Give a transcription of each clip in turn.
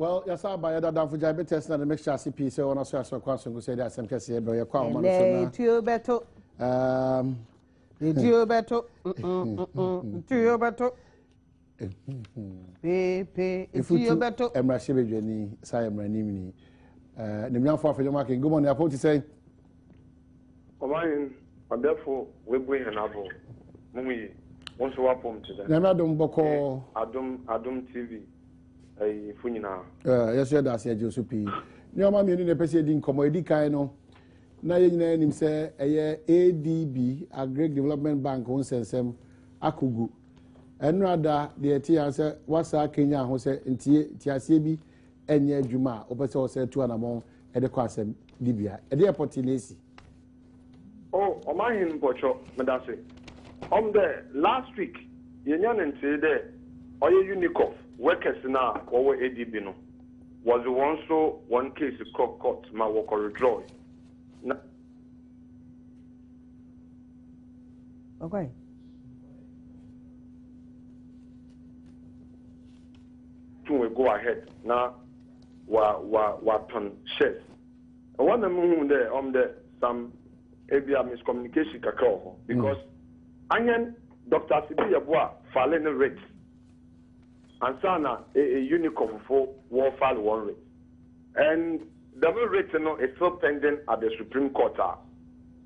Well, yes, I buy that down for diabetes and the mixture CP. So, on a source of question, say that Asem Kesee, but you're quite a too better. Too better. Too better. If you better, I'm Rashibi Jenny, Siam Ranimini. The young for your marking. Good morning, I want to say. And therefore, we bring an apple. Mummy, once we up home today. Adom Boko, Adom TV. Funina. Yes, that's a Josupi. No, mammy, in the President Commodity Kaino. Now, you name say a ADB, a Great Development Bank, on Sensem, Akugu. And rather, the answer was a Kenya who said in Tiasebi and Ye Juma, Opeso said to an among at the Quasem, Libya, at the airport in AC. Oh, on my in Bocho, Madase. On the last week, Yanyan and Tede, or Unicoff, workers now, or ADB no, was also one case of court, my work or withdraw. Okay. We go ahead now. What shares? I want to move there on the some ABR miscommunication kakao because Anyan Dr. Sibi Yabua fallen rate and sana a unicorn for war file 1 rate and double rate is still pending at the Supreme Court.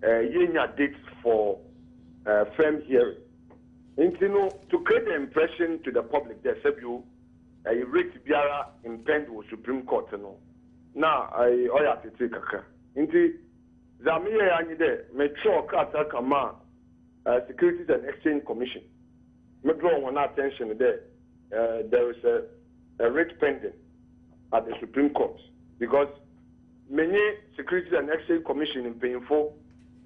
Yenya dates for firm hearing. To create the impression to the public that you a rate biara impend with Supreme Court no. Now I have to take a into Zamiya Yanide, make sure Kata Kama Securities and Exchange Commission. Me draw one attention there. There is a rate pending at the Supreme Court because many Securities and Exchange Commission in painful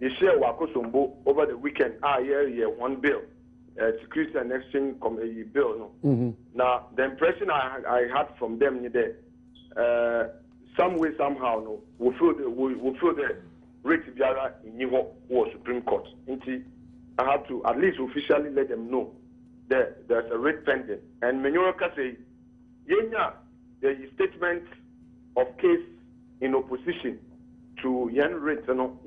they share Wakosombo over the weekend. One bill. Security and Exchange bill. No. Now the impression I had from them there, some way somehow no, we feel the rate biara in New Supreme Court. I have to at least officially let them know that there's a rate pending. And Menyoraka say, Yenya the statement of case in opposition to Yen rate no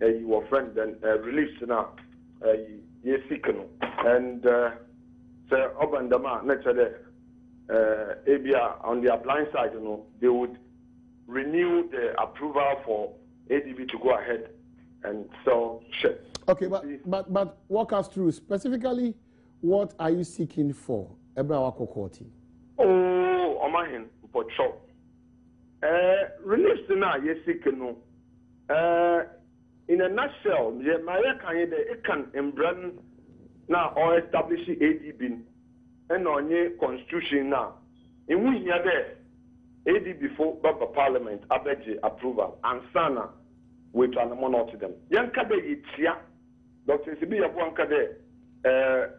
your friend and release now. And Sir Obandama, naturally, ABR on their blind side, they would renew the approval for ADB to go ahead and sell shares. Okay, but walk us through specifically what are you seeking for, Ebra Wakokoti? Oh, Omahin, Pocho. Release now, yes, seeking. In a nutshell, it can embrace now or establish ADB and on your constitution now. In which you there, ADB for Baba Parliament, Abeji approval, and Sana with an amount to them. Yankade Itia, Dr. Sibi Yabuanka there,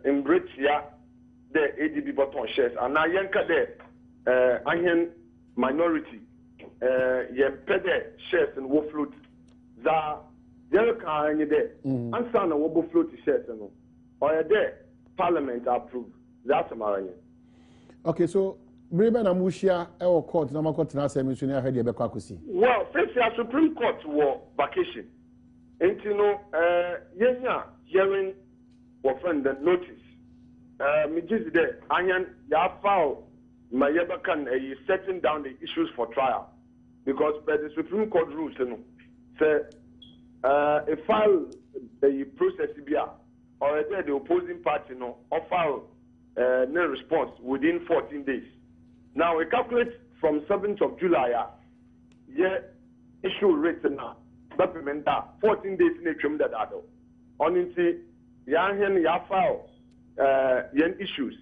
embrace ya the ADB button shares, and now Yankade, Anyan minority, Yampede shares and Wolfloot, za. There can you there, and son of what float shares no, or there Parliament approved. That's a marine. Okay, so Breben Amushia or court, Namakot Nasa Missioner had your Bekakusi. Well, since the Supreme Court war vacation, and Yenya hearing or friend the notice. Mijis there, Anyan Yafao, Mayabakan, setting down the issues for trial because by the Supreme Court rules, say. A file the process or the opposing party or file no response within 14 days. Now we calculate from 7th of July, issue rate now, document 14 days in a trim that adult. On into Yan file issues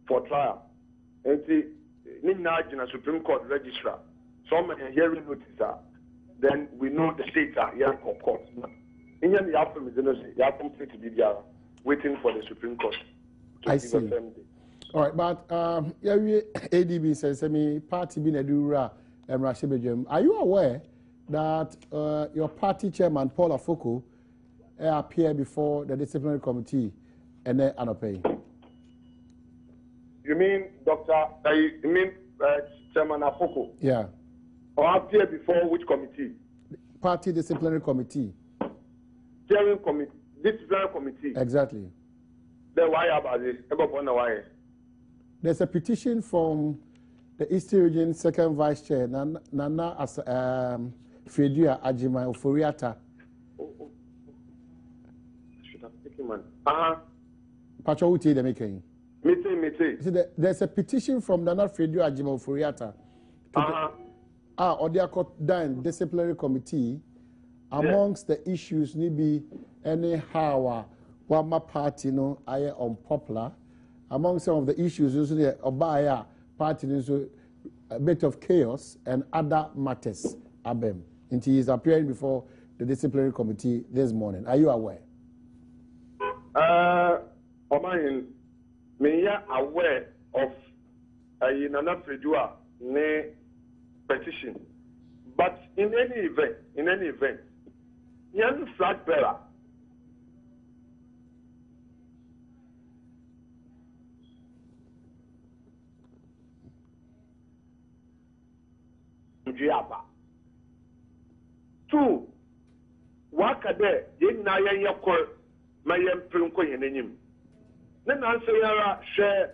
for trial. And see Nina Supreme Court registrar, some hearing notice. Then we know the states are here for court. Indian Yapam is innocent. Yapam to be waiting for the Supreme Court. I see. All right, but ADB says, party being a dura and Rashibejem. Are you aware that your party chairman, Paul Afoko, appeared before the disciplinary committee and then Anope? You mean, Doctor? You mean Chairman Afoko. Yeah. Or appear before which committee? Party disciplinary committee. Steering committee, disciplinary committee. Exactly. Then why about this? Why? There's a petition from the Eastern Region Second Vice Chair, Nana Fedua Ajima Oforiata. Should have taken man. Pacho Uti the making. Meeting. There's a petition from Nana Fedua Ajima Oforiata. Or they are called down disciplinary committee amongst the issues maybe anyhow Wama party no I unpopular. Among some of the issues, also the Obaya party is a bit of chaos and other matters. Abem, and he is appearing before the disciplinary committee this morning. Are you aware? Omahin, me aware of Nana Fedua ne petition, but in any event, young flag bearer. Two, wakade yen na yen yakor ma yen prinko yen enyim. Ne na nso yara share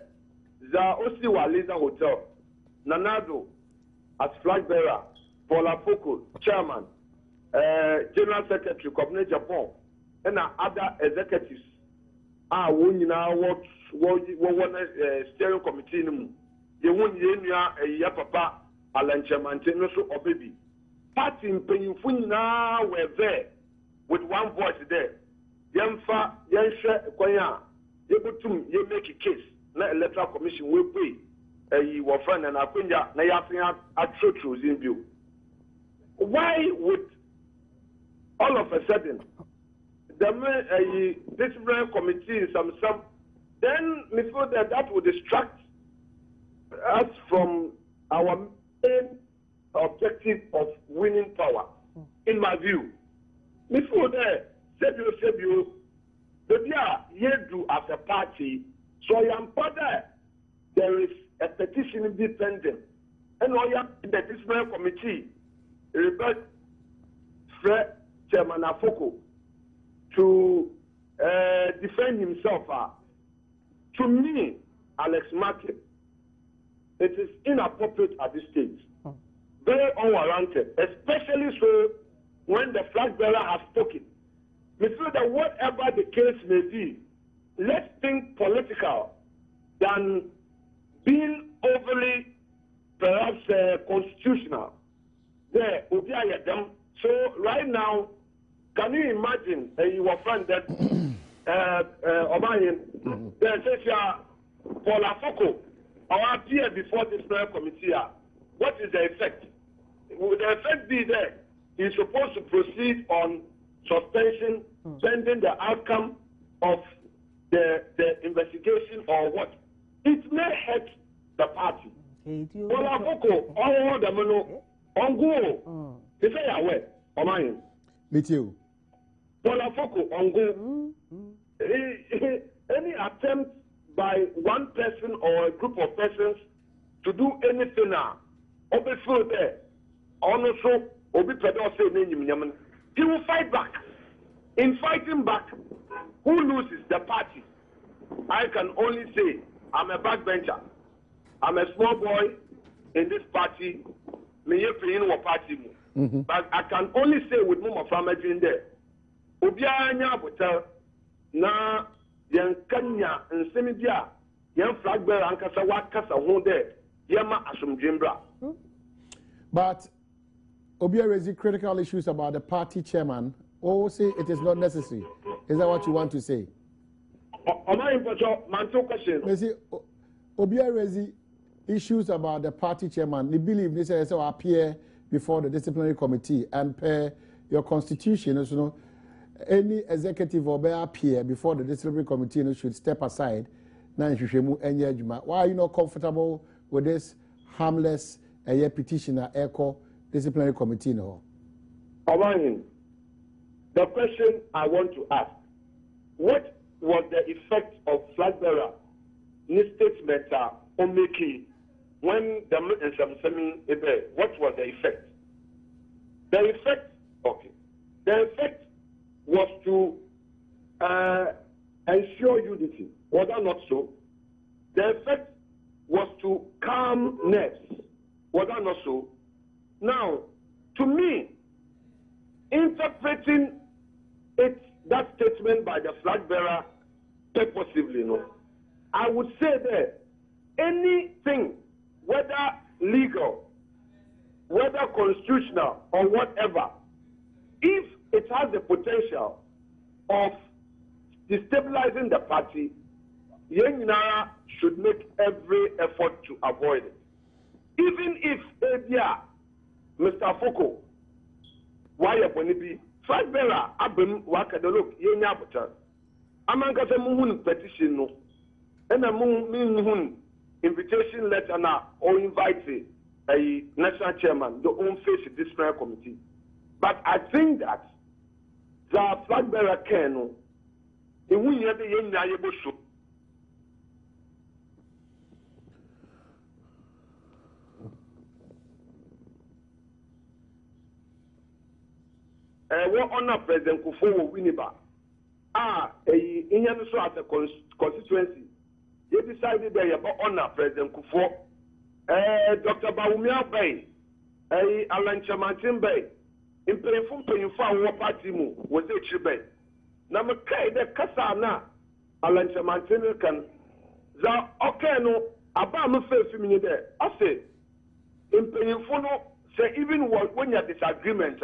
za osi wa Laser Hotel. Nanado as flag bearer, Paul Afoko, chairman, general secretary, Cabinet Japan, and other executives. Wo nyina wo steering committee no mu. Ye won ye nua ya papa Alanchemante no so obebi. Party mpanyinfo nyinaa were there with one voice there. Yemfa yenhwe kwanya yebutum ye make a case na electoral commission we pay your friend and akwenya na yafen atro in view. Why would all of a sudden the disciplinary committee some then we feel that would distract us from our main objective of winning power, in my view. Before that, Sebio, you do as a party, so I am there is a petition pending, and I am in the disciplinary committee, Rebecca Fred Chairman Afoko, to defend himself. To me, Alex Martin, it is inappropriate at this stage. Very unwarranted, especially so when the flag bearer has spoken. We feel that whatever the case may be, let's think political than being overly, perhaps, constitutional. There, so right now, can you imagine your friend that Omahin, then says Paul Afoko, or appear before this prayer committee? What is the effect? Will the effect be there? He's supposed to proceed on suspension, pending the outcome of the investigation or what? It may hurt the party. Well, Afoko, all the mono, on go. They say, away, Omahin. Me too. Well, Afoko, on go. Any attempt by one person or a group of persons to do anything now, obviously there, also, he will fight back. In fighting back, who loses? The party. I can only say, I'm a backbencher. I'm a small boy in this party. But I can only say with Muma Family in there. Obianya Butel, na Yankanya and Semidia, Yan flag bearer and Kasawakasa won't there. Yama Asum Jimbra. But Obia raising critical issues about the party chairman. Or say it is not necessary. Is that what you want to say? Obia raising issues about the party chairman. They believe this is appear before the disciplinary committee and per your constitution, you know, any executive or appear before the disciplinary committee should step aside. Why are you not comfortable with this harmless petitioner echo disciplinary committee? No. The question I want to ask: what was the effect of flag bearer statement on making when the what was the effect? The effect was to ensure unity. Was that not so? The effect was to calm nerves. Was that not so? Now, to me, interpreting that statement by the flag bearer purposively, I would say that anything, whether legal, whether constitutional or whatever, if it has the potential of destabilizing the party, Yenginara should make every effort to avoid it. Even if Mr. Afoko, why be flag bearer, Abem Wakadolok, Yenya Butan, Amangasa Muhun petition, no, and a Muhun invitation letter now, or invite a national chairman, the own face disciplinary committee. But I think that the flag bearer can, in we have the Yenya Yebushu. What honor President Kufuor Winneba? In so as a constituency, they decided they about honor President Kufuor. Dr. Badwam Bay, Alan Chamantin Bay, in paying for our party move was a Bay. Now, Makai de Kasana, Alan Chamantin can. The Okano, Abama Faith Femini there. I say, in paying for no, say, even when you have disagreements,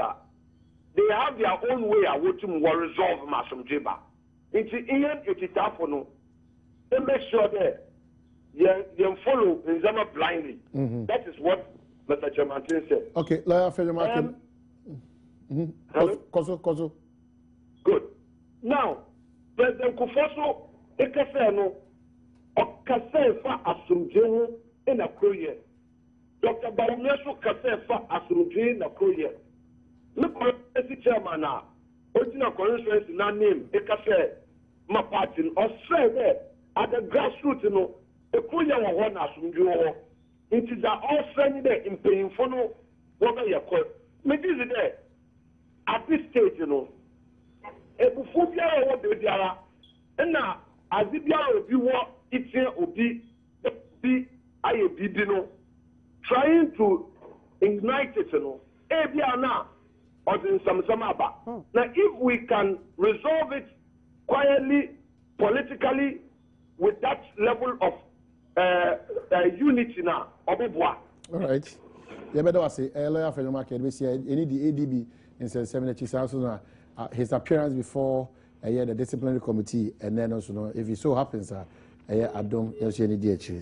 they have their own way of what to resolve Masum Jiba. It's Ian, it is no. They make sure that you follow in Zama blindly. That is what Mr. Chairman said. Okay, lawyer Federer. Koso. Good. Now, President Kufuor, Ekaseno, Okase fa Asumjehu in a Korea. Dr. Badwam Kase fa Asumjehu in a Korea. Look at the chairman now. Original constituency now name Ekase my party or say there at the grassroots, the Korea one Asumjehu. It is all friendly there in paying for no what you call. Maybe there at this stage, Ebufobia or Bediara, and now as the Biara of you want it will be trying to ignite it, Ebiana or in some Samaba. Now, if we can resolve it quietly, politically, with that level of unity now, all right. Yeah, but I say, lawyer for the market, we see any the ADB in 7 his appearance before the disciplinary committee, and then also, if it so happens, Adom,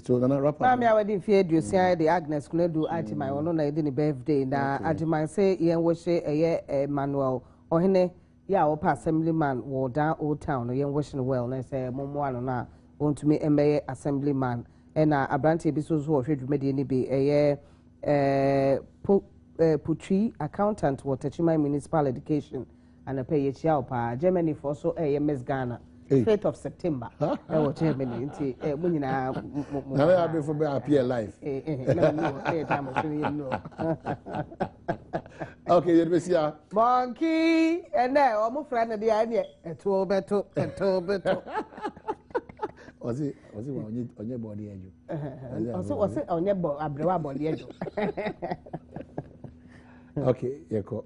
so then I wrap up. I didn't fear you say the Agnes could do at my own birthday. Now, at my say, Ian was a manual or hene, or assemblyman, or down old town, or young wishing wellness, a Momoana, want to me a assemblyman, and a branch episodes who should be a Putri accountant, what touching my municipal education, and a pay a Germany for so a Miss Ghana. 5th of September. Germany. Now before appear live. Okay, you see monkey, and now I'm a friend of the idea. A tool better. Was it on your body? Also, was it on your body? Okay, you